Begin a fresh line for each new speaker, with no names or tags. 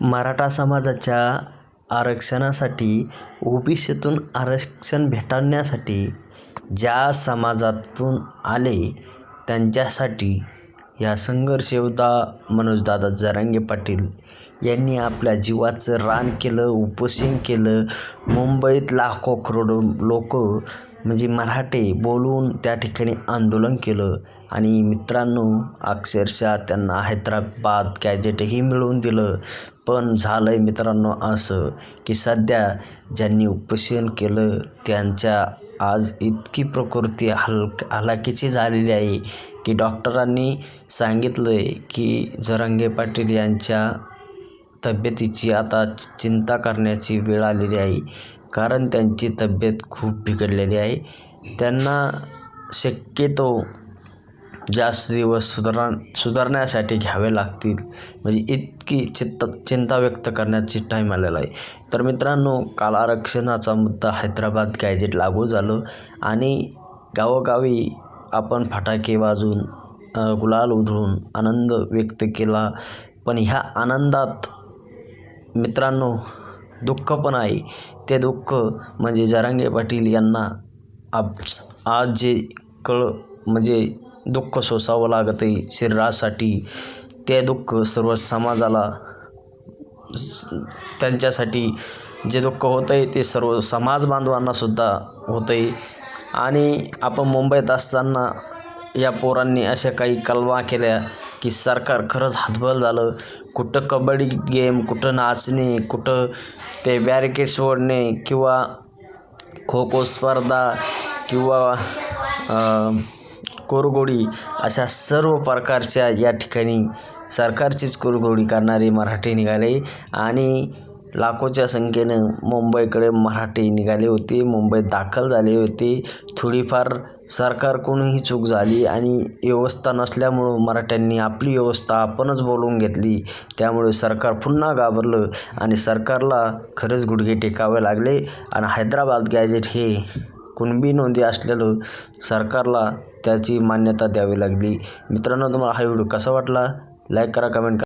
मराठा समाजाच्या आरक्षणासाठी ओबीसीतून आरक्षण भेटण्यासाठी ज्या समाजातून आले त्यांच्यासाठी या संघर्ष योद्धा मनोजदादा जरांगे पाटील यांनी आपल्या जीवाचं रान केलं, उपोषण केलं. मुंबईत लाखो करोडो लोक म्हणजे मराठे बोलून त्या ठिकाणी आंदोलन केलं आणि मित्रांनो अक्षरशः त्यांना हैदराबाद गॅजेटही मिळवून दिलं. पण झालंय मित्रांनो असं की सध्या ज्यांनी उपोषण केलं त्यांच्या आज इतकी प्रकृती हलाखीची झालेली आहे की डॉक्टरांनी सांगितलंय की जरांगे पाटील यांच्या तब्येतीची आता चिंता करण्याची वेळ आलेली आहे, कारण त्यांची तब्येत खूप बिघडलेली आहे. त्यांना शक्यतो जास्त दिवस सुधारण्यासाठी घ्यावे लागतील, म्हणजे इतकी चिंता व्यक्त करण्याची टाईम आलेला आहे. तर मित्रांनो काल आरक्षणाचा मुद्दा हैदराबाद गॅजेट लागू झालं आणि गावोगावी आपण फटाके वाजवून गुलाल उधळून आनंद व्यक्त केला. पण ह्या आनंदात मित्रांनो दुःख पण आहे. ते दुःख म्हणजे जरांगे पाटील यांना आज जे म्हणजे दुःख सोसावं लागत आहे शरीरासाठी, ते दुःख सर्व समाजाला त्यांच्यासाठी जे दुःख होतं आहे ते सर्व समाज बांधवांनासुद्धा होतं आहे. आणि आपण मुंबईत असताना या पोरांनी अशा काही कलमा केल्या की सरकार खरंच हतबल झालं. कुठं कबड्डी गेम, कुठं नाचणे, कुठं ते बॅरिकेड्स ओढणे किंवा खो खो स्पर्धा किंवा कुरघोडी अशा सर्व प्रकारच्या या ठिकाणी सरकारचीच कुरघोडी करणारे मराठी निघाले आणि लाखोच्या संख्येनं मुंबईकडे मराठी निघाले होते, मुंबईत दाखल झाले होते. थोडीफार सरकारकडूनही चूक झाली आणि व्यवस्था नसल्यामुळं मराठ्यांनी आपली व्यवस्था आपणच बोलवून घेतली. त्यामुळे सरकार पुन्हा घाबरलं आणि सरकारला खरंच गुडघे टेकावे लागले आणि हैदराबाद गॅजेट हे कुणबी नोंदी असलेलं सरकारला त्याची मान्यता द्यावी लागली. मित्रांनो तुम्हाला हा व्हिडिओ कसा वाटला? लाईक करा, कमेंट करा.